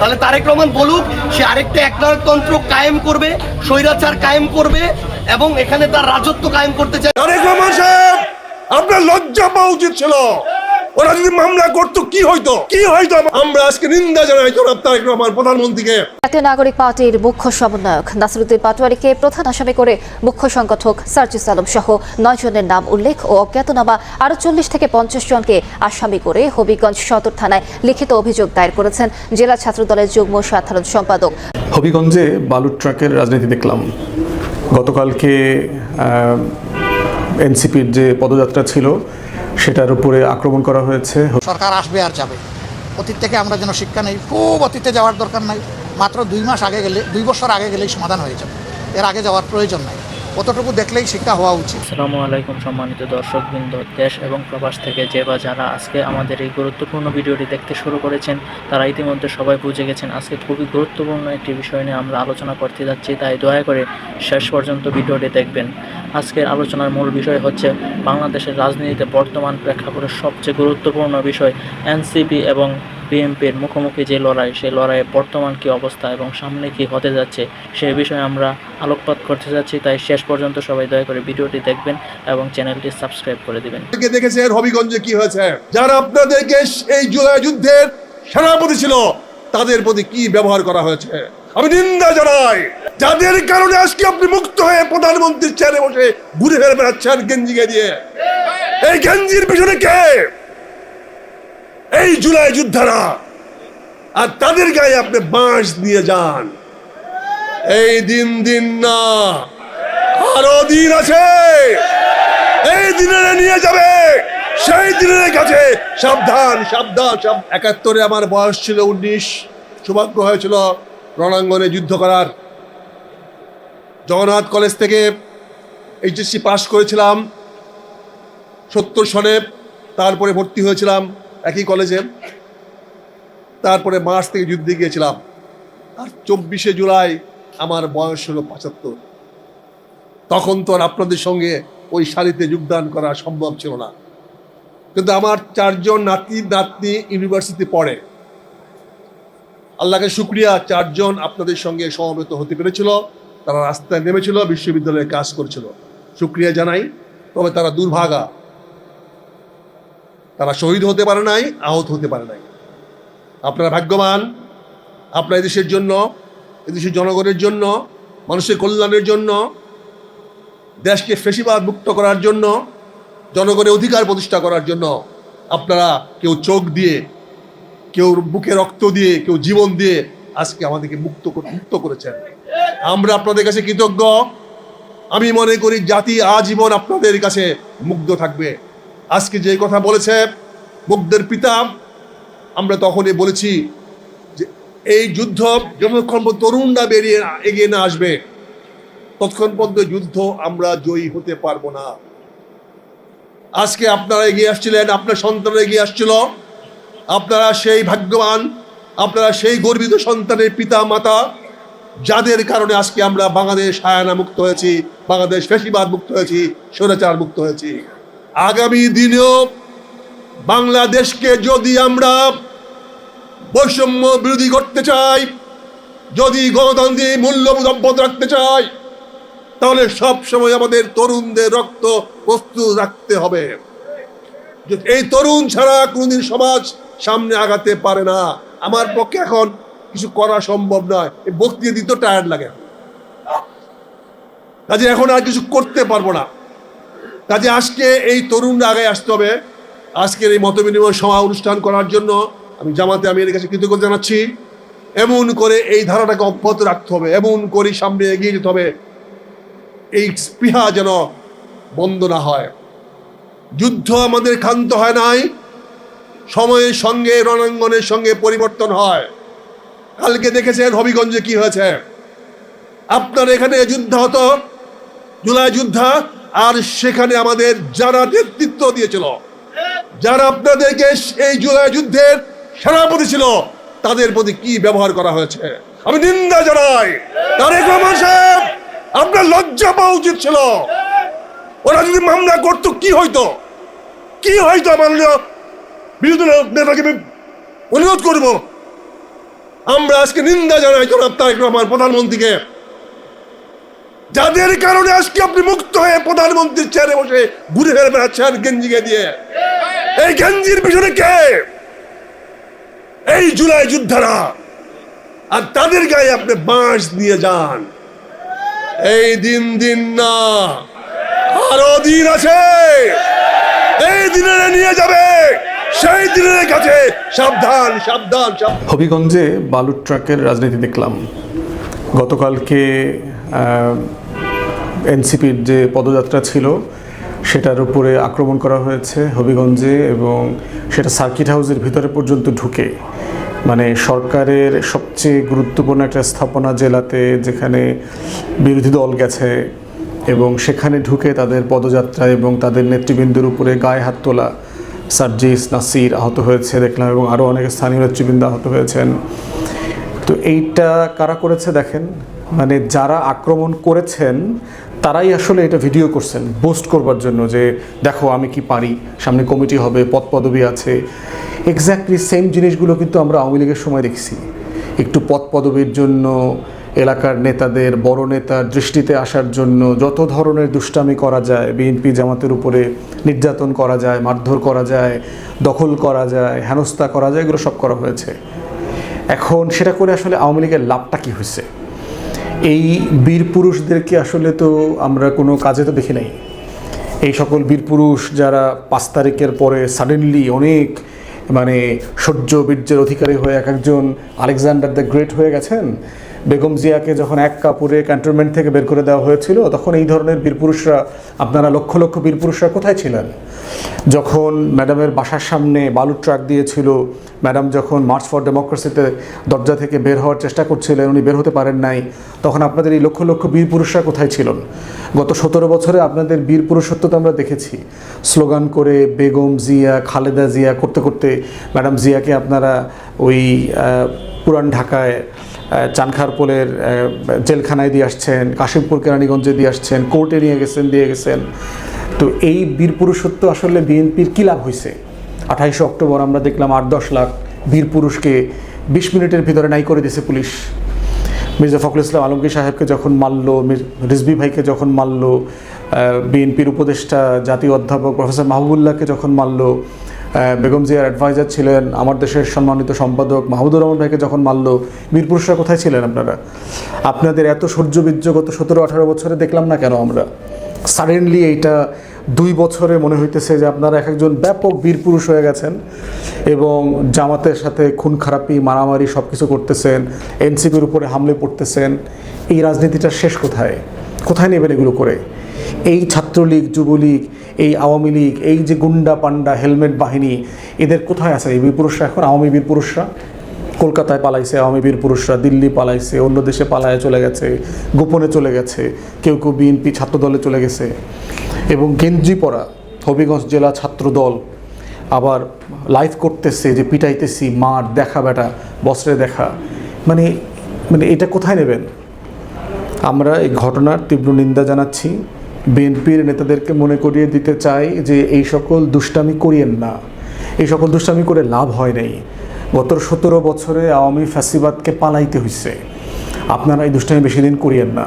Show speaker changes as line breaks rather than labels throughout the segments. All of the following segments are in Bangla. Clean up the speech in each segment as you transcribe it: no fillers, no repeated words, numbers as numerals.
তাহলে তারেক রহমান বলুক সে আরেকটা একনায়কতন্ত্র কায়েম করবে, স্বৈরাচার কায়েম করবে এবং এখানে তার রাজত্ব কায়েম করতে চায়।
তারেক রহমান সাহেব, আপনার লজ্জা পাওয়া উচিত ছিল। ওরা যদি মামলা করতো কি হইতো? আমরা আজকে নিন্দা জানাই জনাব তারেক রহমান প্রধানমন্ত্রীকে।
জাতীয় নাগরিক পার্টির মুখ্য সমন্বয়ক নাসিরউদ্দিন পাটোয়ারীকে প্রধান আসামি করে মুখ্য সংগঠক সার্জিস আলম সহ 9 জনের নাম উল্লেখ ও অজ্ঞাতনামা আরও 40 থেকে 50 জনকে আসামি করে হবিগঞ্জ সদর থানায় লিখিত অভিযোগ দায়ের করেছেন জেলা ছাত্রদলের যুগ্ম সাধারণ সম্পাদক।
হবিগঞ্জে বালুর ট্রাকের রাজনীতি দেখলাম। গতকালকে এনসিপির যে পদযাত্রা ছিল সেটার উপরে আক্রমণ করা হয়েছে।
সরকার আসবে আর যাবে, অতীত থেকে আমরা যেন শিক্ষা নেই। খুব অতীতে যাওয়ার দরকার নাই, মাত্র 2 মাস আগে গেলে, 2 বছর আগে গেলেই সমাধান হয়ে যাবে। এর আগে যাওয়ার প্রয়োজন নাই, কতটুকু দেখলেই শিক্ষা হওয়া উচিত।
আসসালামু আলাইকুম সম্মানিত দর্শকবৃন্দ, দেশ এবং প্রবাস থেকে যে বা যারা আজকে আমাদের এই গুরুত্বপূর্ণ ভিডিওটি দেখতে শুরু করেছেন তারা ইতিমধ্যে সবাই বুঝে গেছেন আজকে খুবই গুরুত্বপূর্ণ একটি বিষয় নিয়ে আমরা আলোচনা করতে যাচ্ছি, তাই দয়া করে শেষ পর্যন্ত ভিডিওটি দেখবেন। আজকের আলোচনার মূল বিষয় হচ্ছে বাংলাদেশের রাজনীতিতে বর্তমান প্রেক্ষাপটের সবচেয়ে গুরুত্বপূর্ণ বিষয় এনসিপি এবং বিএনপির মুখোমুখি যে লড়াই, সেই লড়াইয়ে বর্তমান কী অবস্থা এবং সামনে কি হতে যাচ্ছে সেই বিষয়ে আমরা আলোকপাত করতে যাচ্ছি। তাই শেষ পর্যন্ত সবাই দয়া করে ভিডিওটি দেখবেন এবং চ্যানেলটি সাবস্ক্রাইব করে দিবেন।
দেখেছেন হবিগঞ্জে কি হয়েছে, যারা আপনাদেরকে এই জুলাই যুদ্ধের সেনাপতি ছিল তাদের প্রতি কি ব্যবহার করা হয়েছে আমি নিন্দা জানাই। যাদের কারণে আজকে আপনি মুক্ত হয়ে প্রধানমন্ত্রীর চেয়ারে বসে ঘুরে ফিরে বেড়াচ্ছেন গেঞ্জি দিয়ে, এই গেঞ্জির পিছনে কে? এই জুলাই যোদ্ধারা। আর তাদের গায়ে আপনি বাঁশ দিয়ে যান। এই দিন না, আরো দিন আছে, এই দিনের নিয়ে যাবে, সেই দিনের কাছে সাবধান সাবধান। 71-এ আমার বয়স ছিল 19, সৌভাগ্য হয়েছিল রণাঙ্গনে যুদ্ধ করার। জগন্নাথ কলেজ থেকে এইচএসসি পাশ করেছিলাম 70 সনে, তারপরে ভর্তি হয়েছিলাম একই কলেজে, তারপরে মার্চ থেকে যুদ্ধে গিয়েছিলাম। আর 24শে জুলাই আমার বয়স হলো 75। তখন তো আর আপনাদের সঙ্গে ওই সারিতে যোগদান করা সম্ভব ছিল না, কিন্তু আমার 4 জন নাতনি ইউনিভার্সিটি পড়ে। আল্লাহকে শুকরিয়া, 4 জন আপনাদের সঙ্গে সমবেত হতে পেরেছিল। তারা রাস্তায় নেমেছিল, বিশ্ববিদ্যালয়ে কাজ করেছিল, শুকরিয়া জানাই। তবে তারা দুর্ভাগা, তারা শহীদ হতে পারে নাই, আহত হতে পারে নাই। আপনারা ভাগ্যবান, আপনার এদেশের জন্য, এদেশের জনগণের জন্য, মানুষের কল্যাণের জন্য, দেশকে ফ্যাসিবাদ মুক্ত করার জন্য, জনগণের অধিকার প্রতিষ্ঠা করার জন্য আপনারা কেউ চোখ দিয়ে, কেউ বুকে রক্ত দিয়ে, কেউ জীবন দিয়ে আজকে আমাদেরকে মুক্ত করেছেন। আমরা আপনাদের কাছে কৃতজ্ঞ। আমি মনে করি জাতি আজীবন আপনাদের কাছে মুগ্ধ থাকবে। আজকে যে কথা বলেছে মুগ্ধের পিতা, আমরা তখনই বলেছি যে এই যুদ্ধ যতক্ষণ তরুণরা এগিয়ে না আসবে ততক্ষণ পর্যন্ত যুদ্ধ আমরা জয়ী হতে পারবো না। আজকে আপনারা এগিয়ে আসছিলেন, আপনার সন্তানরা এগিয়ে আসছিল। আপনারা সেই ভাগ্যবান, আপনারা সেই গর্বিত সন্তানের পিতা মাতা, যাদের কারণে আজকে আমরা বাংলাদেশ হায়ানা মুক্ত হয়েছি, বাংলাদেশ ফ্যাসিবাদ মুক্ত হয়েছি, স্বৈরাচার মুক্ত হয়েছি। আগামী দিনেও বাংলাদেশকে যদি আমরা বৈষম্য বিরোধী করতে চাই, যদি গণতান্ত্রিক মূল্যবোধ অব্যাহত রাখতে চাই, তাহলে সব সময় আমাদের তরুণদের রক্ত প্রস্তুত রাখতে হবে। এই তরুণ ছাড়া কোনদিন সমাজ সামনে আগাতে পারে না। আমার পক্ষে এখন কিছু করা সম্ভব নয়, এই বক্তৃতা দিতে টায়ার্ড লাগে, কাজে এখন আর কিছু করতে পারবো না। কাজে আজকে এই তরুণরা আগে আসতে হবে। আজকের এই মতবিনিময় সভা অনুষ্ঠান করার জন্য আমি জামাতে আমিরের কাছে কৃতজ্ঞতা জানাচ্ছি। এমন করে এই ধারাটাকে অব্যাহত রাখতে হবে, এমন করে সামনে এগিয়ে যেতে হবে, এই স্পৃহা যেন বন্ধ না হয়। যুদ্ধ আমাদের ক্ষান্ত হয় নাই, সময়ের সঙ্গে রণাঙ্গনের সঙ্গে পরিবর্তন হয়। কালকে দেখেছেন হবিগঞ্জে কি হয়েছে। আপনার এখানে যুদ্ধ হতো, জুলাই যুদ্ধ, আর সেখানে আমাদের যারা নেতৃত্ব দিয়েছিল, যারা আপনাদেরকে এই জুলাই যুদ্ধের সেনাপতি ছিল, তাদের প্রতি কি ব্যবহার করা হয়েছে আমি নিন্দা জানাই। তারেক রহমান সাহেব, আপনার লজ্জা পাওয়া উচিত ছিল। ওরা যদি মামলা করতো কি হইতো? মাননীয় বিরোধী নেতাকে অনুরোধ করব, আমরা আজকে নিন্দা জানাই জনাব তারেক রহমান প্রধানমন্ত্রীকে, যাদের কারণে আজকে আপনি মুক্ত হয়ে প্রধানমন্ত্রীর চেয়ারে বসে ঘুরে ফেরে বেড়াচ্ছেন গেঞ্জিকে দিয়ে। এই গেঞ্জির পিছনে কে? এই জুলাই যোদ্ধারা, আর তাদের গায়ে আপনি বাঁশ নিয়ে যান। এই দিন না, আরো দিন আছে, এই দিনে নিয়ে যাবে, সেই দিনের কাছে সাবধান সাবধান সাবধান।
হবিগঞ্জে বালুর ট্রাকের রাজনীতি দেখলাম। গতকালকে এনসিপির যে পদযাত্রা ছিল সেটার উপরে আক্রমণ করা হয়েছে হবিগঞ্জে, এবং সেটা সার্কিট হাউসের ভিতরে পর্যন্ত ঢুকে, মানে সরকারের সবচেয়ে গুরুত্বপূর্ণ একটা স্থাপনা জেলাতে যেখানে বিরোধী দল গেছে, এবং সেখানে ঢুকে তাদের পদযাত্রা এবং তাদের নেতৃবৃন্দের উপরে গায়ে হাত তোলা। সার্জিস নাসির আহত হয়েছে দেখলাম, এবং আরও অনেক স্থানীয় নেতৃবৃন্দ আহত হয়েছেন। তো এইটা কারা করেছে দেখেন, মানে যারা আক্রমণ করেছেন তারাই আসলে এটা ভিডিও করছেন পোস্ট করবার জন্য, যে দেখো আমি কি পারি, সামনে কমিটি হবে, পদ পদবি আছে। এক্স্যাক্টলি সেম জিনিসগুলো কিন্তু আমরা আওয়ামী লীগের সময় দেখছি। একটু পদ পদবির জন্য এলাকার নেতাদের, বড় নেতার দৃষ্টিতে আসার জন্য যত ধরনের দুষ্টামি করা যায়, বিএনপি জামাতের উপরে নির্যাতন করা যায়, মারধর করা যায়, দখল করা যায়, হেনস্থা করা যায়, এগুলো সব করা হয়েছে। এখন সেটা করে আসলে আওয়ামী লীগের লাভটা কী হয়েছে? এই বীর পুরুষদেরকে আসলে তো আমরা কোনো কাজে তো দেখি নাই। এই সকল বীর পুরুষ যারা 5 তারিখের পরে সাডেনলি অনেক মানে সহ্য বীর্যের অধিকারী হয়ে এক একজন আলেকজান্ডার দ্য গ্রেট হয়ে গেছেন। বেগম জিয়াকে যখন এক কাপড়ে ক্যান্টনমেন্ট থেকে বের করে দেওয়া হয়েছিল, তখন এই ধরনের বীরপুরুষরা, আপনারা লক্ষ লক্ষ বীরপুরুষরা কোথায় ছিলেন? যখন ম্যাডামের বাসার সামনে বালুর ট্রাক দিয়েছিল, ম্যাডাম যখন মার্চ ফর ডেমোক্রেসিতে দরজা থেকে বের হওয়ার চেষ্টা করছিলেন, উনি বের হতে পারেন নাই, তখন আপনাদের এই লক্ষ লক্ষ বীরপুরুষরা কোথায় ছিলেন? গত 17 বছরে আপনাদের বীরপুরুষত্ব তো আমরা দেখেছি। স্লোগান করে বেগম জিয়া, খালেদা জিয়া করতে করতে ম্যাডাম জিয়াকে আপনারা ওই পুরান ঢাকায় চানখারপোলের জেলখানায় দিয়ে আসছেন, কাশিমপুর কেরানীগঞ্জে দিয়ে আসছেন, কোর্টে নিয়ে গেছেন। তো এই বীরপুরুষত্ব আসলে বিএনপির কী লাভ হয়েছে? 28 অক্টোবর আমরা দেখলাম 8-10 লাখ বীরপুরুষকে 20 মিনিটের ভিতরে নাই করে দিয়েছে পুলিশ। মির্জা ফখরুল ইসলাম আলমগীর সাহেবকে যখন মারল, রিজভী ভাইকে যখন মারল, বিএনপির উপদেষ্টা জাতীয় অধ্যাপক প্রফেসর মাহবুবুল্লাহকে যখন মারল, বেগম জিয়ার অ্যাডভাইজার ছিলেন আমার দেশের সম্মানিত সম্পাদক মাহমুদুর রহমান ভাইকে যখন মারল, বীরপুরুষরা কোথায় ছিলেন আপনারা? আপনাদের এত সহ্যবীর্য গত 17-18 বছরে দেখলাম না কেন আমরা? সাডেনলি এইটা 2 বছরে মনে হইতেছে যে আপনারা এক একজন ব্যাপক বীরপুরুষ হয়ে গেছেন, এবং জামাতের সাথে খুন খারাপি, মারামারি সব কিছু করতেছেন, এনসিপির উপরে হামলে পড়তেছেন। এই রাজনীতিটা শেষ কোথায়? কোথায় নেবেন এগুলো করে? এই ছাত্রলীগ, যুবলীগ, এই আওয়ামী লীগ, এই যে গুন্ডা পান্ডা হেলমেট বাহিনী, এদের কোথায় আছে এই বীরপুরুষরা? এখন আওয়ামী বীরপুরুষরা কলকাতায় পালাইছে, আওয়ামী বীরপুরুষরা দিল্লি পালাইছে, অন্য দেশে পালায় চলে গেছে, গোপনে চলে গেছে, কেউ কেউ বিএনপি ছাত্রদলে চলে গেছে। এবং গেঞ্জি পরা হবিগঞ্জ জেলা ছাত্র দল আবার লাইভ করতেছে যে পিটাইতেছি, মার দেখা, বেটা বস্ত্রে দেখা। মানে এটা কোথায় নেবেন? আমরা এই ঘটনার তীব্র নিন্দা জানাচ্ছি। বিএনপির নেতাদেরকে মনে করিয়ে দিতে চাই যে এই সকল দুষ্টামি করিয়েন না, এই সকল দুষ্টামি করে লাভ হয় নাই। গত 17 বছরে আওয়ামী ফ্যাসিবাদকে পালাইতে হয়েছে, আপনারা এই দুষ্টামি বেশি দিন করিয়েন না।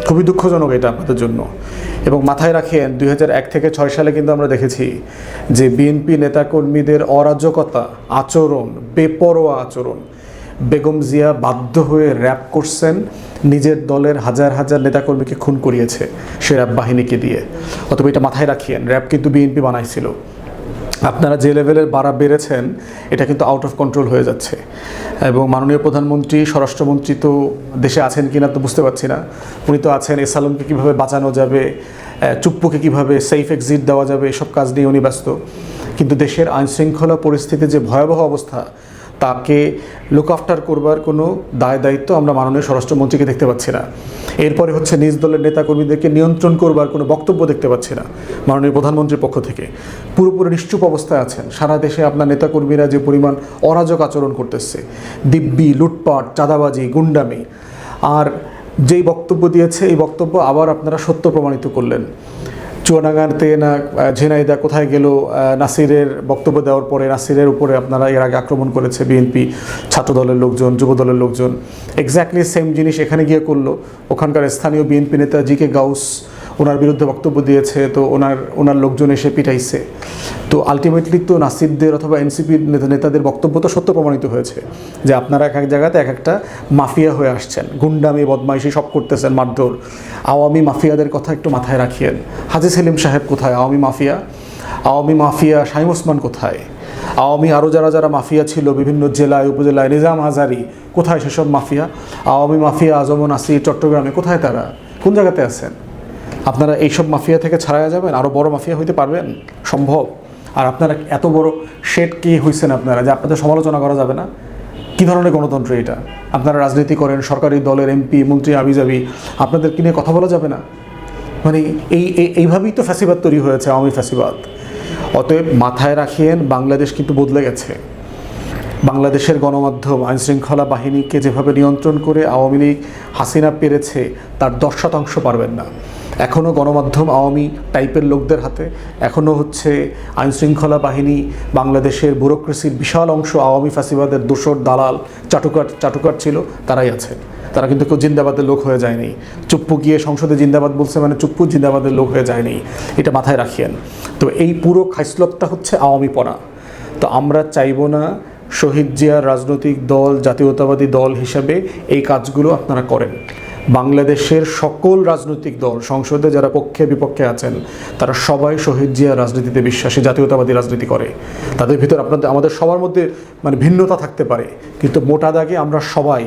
খুবই দুঃখজনক এটা আপনাদের জন্য। এবং মাথায় রাখেন 2001 থেকে 6 সালে কিন্তু আমরা দেখেছি যে বিএনপি নেতাকর্মীদের অরাজকতা, আচরণ, বেপরোয়া আচরণ, বেগম জিয়া বাধ্য হয়ে র্যাপ করছেন, নিজের দলের হাজার হাজার নেতাকর্মীকে খুন করিয়েছে সে র্যাব বাহিনীকে দিয়ে। অথবা এটা মাথায় রাখিয়েন, র্যাব কিন্তু বিএনপি বানাইছিল। আপনারা যে লেভেলের বাড়া বেড়েছেন এটা কিন্তু আউট অফ কন্ট্রোল হয়ে যাচ্ছে। এবং মাননীয় প্রধানমন্ত্রী, স্বরাষ্ট্রমন্ত্রী তো দেশে আছেন কিনা তো বুঝতে পারছি না, উনি তো আছেন। এস আলমকে কীভাবে বাঁচানো যাবে, চুপ্পুকে কীভাবে সেফ এক্সিট দেওয়া যাবে, এসব কাজ নিয়ে উনি ব্যস্ত। কিন্তু দেশের আইনশৃঙ্খলা পরিস্থিতি যে ভয়াবহ অবস্থা, তাকে লুক আফটার করবার কোনো দায় দায়িত্ব আমরা মাননীয় স্বরাষ্ট্রমন্ত্রীকে দেখতে পাচ্ছি না। এরপরে হচ্ছে নিজ দলের নেতাকর্মীদেরকে নিয়ন্ত্রণ করবার কোনো বক্তব্য দেখতে পাচ্ছি না মাননীয় প্রধানমন্ত্রীর পক্ষ থেকে। পুরোপুরি নিশ্চুপ অবস্থায় আছেন। সারা দেশে আপনার নেতাকর্মীরা যে পরিমাণ অরাজক আচরণ করতেছে, দিব্যি, লুটপাট, চাঁদাবাজি, গুন্ডামি, আর যেই বক্তব্য দিয়েছে এই বক্তব্য আবার আপনারা সত্য প্রমাণিত করলেন। চুয়াডাঙ্গাতে না ঝিনাইদা কোথায় গেল নাসিরের বক্তব্য দেওয়ার পরে নাসিরের উপরে আপনারা এর আগে আক্রমণ করেছে বিএনপি, ছাত্রদলের লোকজন, যুবদলের লোকজন। এক্স্যাক্টলি সেম জিনিস এখানে গিয়ে করলো। ওখানকার স্থানীয় বিএনপি নেতা জি কে গাউস ওনার বিরুদ্ধে বক্তব্য দিয়েছে, তো ওনার লোকজন এসে পিটাইছে। তো আলটিমেটলি তো নাসিরদের অথবা এনসিপির নেতাদের বক্তব্য তো সত্য প্রমাণিত হয়েছে যে আপনারা এক এক জায়গাতে এক একটা মাফিয়া হয়ে আসছেন, গুন্ডামি বদমাইশি সব করতেছেন, মারধর। আওয়ামী মাফিয়াদের কথা একটু মাথায় রাখিয়েন। হাজী সেলিম সাহেব কোথায়? আওয়ামী মাফিয়া শামীম ওসমান কোথায়? আওয়ামী আরও যারা মাফিয়া ছিল বিভিন্ন জেলায় উপজেলায়, নিজাম হাজারি কোথায় সেসব মাফিয়া? আওয়ামী মাফিয়া আজম ও নাসির চট্টগ্রামে কোথায়? তারা কোন জায়গাতে আছেন? আপনারা এইসব মাফিয়া থেকে ছাড়াইয়া যাবেন, আরও বড় মাফিয়া হইতে পারবেন? সম্ভব? আর আপনারা এত বড় শেড কি হয়েছেন আপনারা যে আপনাদের সমালোচনা করা যাবে না? কী ধরনের গণতন্ত্র এটা? আপনারা রাজনীতি করেন, সরকারি দলের এমপি মন্ত্রী আবিজাবি, আপনাদেরকে নিয়ে কথা বলা যাবে না? মানে এইভাবেই তো ফ্যাসিবাদ তৈরি হয়েছে, আওয়ামী ফ্যাসিবাদ। অতএব মাথায় রাখিয়েন, বাংলাদেশ কিন্তু বদলে গেছে। বাংলাদেশের গণমাধ্যম আইনশৃঙ্খলা বাহিনীকে যেভাবে নিয়ন্ত্রণ করে আওয়ামী লীগ হাসিনা পেরেছে তার 10% পারবেন না। এখনও গণমাধ্যম আওয়ামী টাইপের লোকদের হাতে, এখনও হচ্ছে আইনশৃঙ্খলা বাহিনী, বাংলাদেশের ব্যুরোক্রেসির বিশাল অংশ আওয়ামী ফ্যাসিবাদের দোসর, দালাল, চাটুকার ছিল, তারাই আছে। তারা কিন্তু কেউ জিন্দাবাদের লোক হয়ে যায়নি। চুপ্পু গিয়ে সংসদে জিন্দাবাদ বলছে মানে চুপ্পু জিন্দাবাদের লোক হয়ে যায়নি, এটা মাথায় রাখিয়েন। তো এই পুরো খাইসলতটা হচ্ছে আওয়ামীপনা। তো আমরা চাইব না শহীদ জিয়ার রাজনৈতিক দল, জাতীয়তাবাদী দল হিসাবে এই কাজগুলো আপনারা করেন। বাংলাদেশের সকল রাজনৈতিক দল, সংসদে যারা পক্ষে বিপক্ষে আছেন, তারা সবাই শহীদ জিয়ার রাজনীতিতে বিশ্বাসী, জাতীয়তাবাদী রাজনীতি করে। তাদের ভিতর আমাদের সবার মধ্যে মানে ভিন্নতা থাকতে পারে, কিন্তু মোটা দাগে আমরা সবাই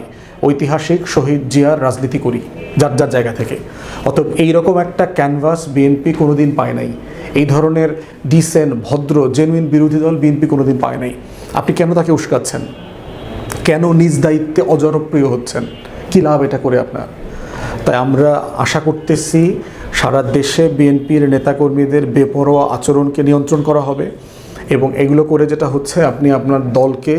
ঐতিহাসিক শহীদ জিয়ার রাজনীতি করি যার যার জায়গা থেকে। অতএব এইরকম একটা ক্যানভাস বিএনপি কোনোদিন পায় নাই। এই ধরনের ডিসেন্ট, ভদ্র, জেনুইন বিরোধী দল বিএনপি কোনোদিন পায় নাই। আপনি কেন তাকে উস্কাচ্ছেন? কেন নিজ দায়িত্বে অজনপ্রিয় হচ্ছেন? কী লাভ এটা করে আপনার? তাই আমরা আশা করতেছি সারা দেশে বিএনপির নেতাকর্মীদের বেপরোয়া আচরণকে নিয়ন্ত্রণ করা হবে, এবং এগুলো করে যেটা হচ্ছে আপনি আপনার দলকে,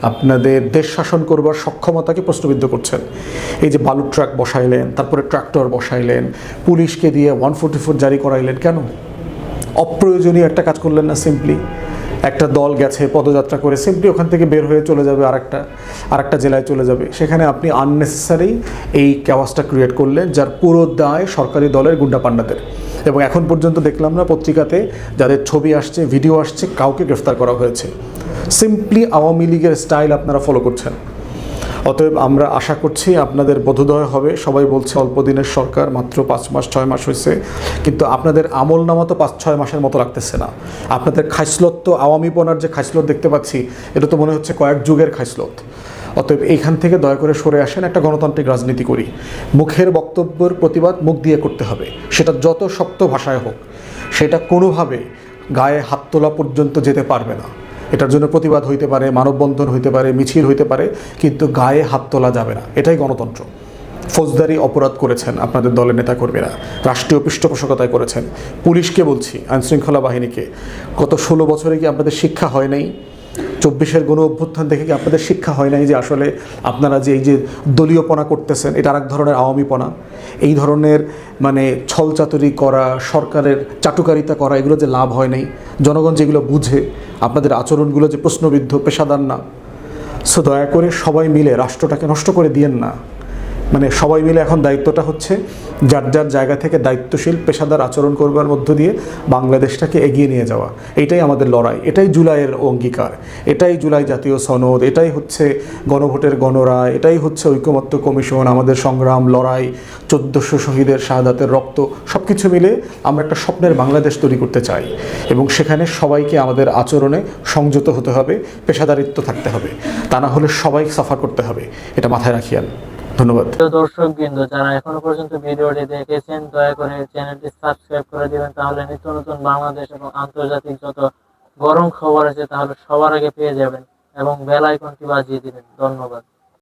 আপনাদের দেশ শাসন করবার সক্ষমতাকে প্রশ্নবিদ্ধ করছেন। এই যে বালু ট্রাক বসাইলেন, তারপরে ট্রাক্টর বসাইলেন, পুলিশকে দিয়ে 144 জারি করাইলেন, কেন? অপ্রয়োজনীয় একটা কাজ করলেন না? সিম্পলি একটা দল গেছে পদযাত্রা করে, সিম্পলি ওখান থেকে বের হয়ে চলে যাবে আরেকটা জেলায় চলে যাবে, সেখানে আপনি আননেসেসারি এই ক্যাওয়াসটা ক্রিয়েট করলেন, যার পুরো দায় সরকারি দলের গুন্ডা পান্ডাদের। এবং এখন পর্যন্ত দেখলাম না পত্রিকাতে যাদের ছবি আসছে, ভিডিও আসছে, কাউকে গ্রেফতার করা হয়েছে। সিম্পলি আওয়ামী লীগের স্টাইল আপনারা ফলো করছেন। অতএব আমরা আশা করছি আপনাদের বোধোদয় হবে। সবাই বলছে অল্প দিনের সরকার, মাত্র 5 মাস 6 মাস হয়েছে, কিন্তু আপনাদের আমল নামা তো 5-6 মাসের মতো লাগতেছে না। আপনাদের খাইসলত তো, আওয়ামীপনার যে খাইসলত দেখতে পাচ্ছি, এটা তো মনে হচ্ছে কয়েক যুগের খাইসলত। অতএব এইখান থেকে দয়া করে সরে আসেন, একটা গণতান্ত্রিক রাজনীতি করি। মুখের বক্তব্যের প্রতিবাদ মুখ দিয়ে করতে হবে, সেটা যত শক্ত ভাষায় হোক। সেটা কোনোভাবে গায়ে হাত তোলা পর্যন্ত যেতে পারবে না। এটার জন্য প্রতিবাদ হইতে পারে, মানববন্ধন হইতে পারে, মিছিল হইতে পারে, কিন্তু গায়ে হাত তোলা যাবে না। এটাই গণতন্ত্র। ফৌজদারি অপরাধ করেছেন আপনাদের দলের নেতাকর্মীরা, রাষ্ট্রীয় পৃষ্ঠপোষকতায় করেছেন। পুলিশকে বলছি, আইনশৃঙ্খলা বাহিনীকে, গত 16 বছরে কি আপনাদের শিক্ষা হয় নাই? 24-এর গণ অভ্যুত্থান দেখে কি আপনাদের শিক্ষা হয় নাই যে আসলে আপনারা যে এই যে দলীয়পনা করতেছেন, এটা আরেক ধরনের আওয়ামীপনা? এই ধরনের মানে ছলচাতুরি করা, সরকারের চাটুকারিতা করা, এগুলো যে লাভ হয় নাই, জনগণ যেগুলো বুঝে, আপনাদের আচরণগুলো যে প্রশ্নবিদ্ধ, পেশাদার না। সো দয়া করে সবাই মিলে রাষ্ট্রটাকে নষ্ট করে দিয়েন না। মানে সবাই মিলে এখন দায়িত্বটা হচ্ছে যার যার জায়গা থেকে দায়িত্বশীল পেশাদার আচরণ করবার মধ্য দিয়ে বাংলাদেশটাকে এগিয়ে নিয়ে যাওয়া। এটাই আমাদের লড়াই, এটাই জুলাইয়ের অঙ্গীকার, এটাই জুলাই জাতীয় সনদ, এটাই হচ্ছে গণভোটের গণরায়, এটাই হচ্ছে ঐকমত্য কমিশন, আমাদের সংগ্রাম, লড়াই, 1400 শহীদের শাহাদাতের রক্ত, সব কিছু মিলে আমরা একটা স্বপ্নের বাংলাদেশ তৈরি করতে চাই। এবং সেখানে সবাইকে আমাদের আচরণে সংযত হতে হবে, পেশাদারিত্ব থাকতে হবে, তা না হলে সবাই সাফার করতে হবে। এটা মাথায় রাখিয়েন। ধন্যবাদ।
দর্শক বৃন্দ, যারা এখনো পর্যন্ত ভিডিওটি দেখেছেন, দয়া করে চ্যানেলটি সাবস্ক্রাইব করে দিবেন, তাহলে নিত্য নতুন বাংলাদেশ এবং আন্তর্জাতিক যত গরম খবর আছে তাহলে সবার আগে পেয়ে যাবেন, এবং বেল আইকনটি বাজিয়ে দিবেন। ধন্যবাদ।